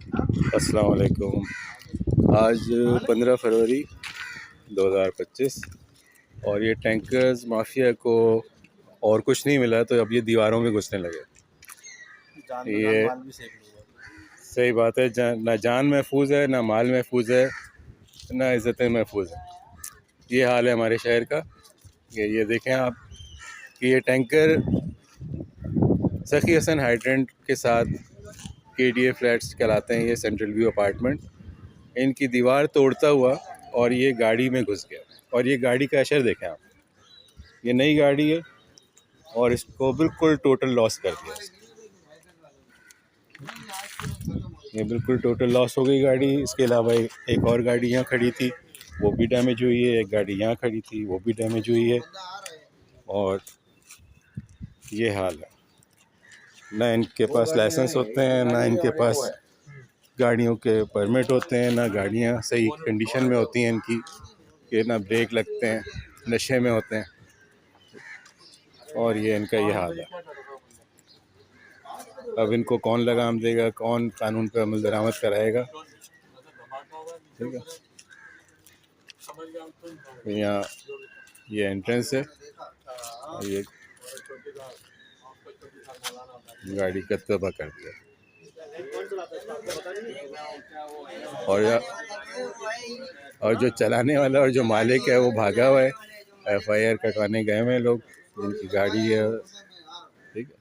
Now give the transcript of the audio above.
अस्सलाम वालेकुम। आज 15 फरवरी 2025 और ये टैंकर्स माफिया को और कुछ नहीं मिला तो अब ये दीवारों में घुसने लगे। ये माल भी सेफ नहीं है। सही बात है, ना जान महफूज है, ना माल महफूज है, ना इज़्ज़तें महफूज है। ये हाल है हमारे शहर का। ये देखें आप कि ये टैंकर सखी हसन हाइड्रेंट के साथ KDA फ्लैट्स कहलाते हैं, ये सेंट्रल व्यू अपार्टमेंट, इनकी दीवार तोड़ता हुआ और ये गाड़ी में घुस गया। और ये गाड़ी का अशर देखें आप, ये नई गाड़ी है और इसको बिल्कुल टोटल लॉस कर दिया। ये बिल्कुल टोटल लॉस हो गई गाड़ी। इसके अलावा एक और गाड़ी यहाँ खड़ी थी, वो भी डैमेज हुई है। एक गाड़ी यहाँ खड़ी थी, वो भी डैमेज हुई है। और ये हाल है, ना इनके पास लाइसेंस होते हैं, ना इनके पास गाड़ियों के परमिट होते हैं, ना गाड़ियाँ सही कंडीशन में होती हैं इनकी, कि ना ब्रेक लगते हैं, नशे में होते हैं। और ये इनका ये हाल है। अब इनको कौन लगाम देगा, कौन कानून पर अमल दरामद कराएगा? ठीक है, तो यहाँ ये एंट्रेंस है और ये गाड़ी का तबाह कर दिया। और जो चलाने वाला और जो मालिक है वो भागा हुआ है। FIR कटवाने गए हुए हैं लोग जिनकी गाड़ी है। ठीक है।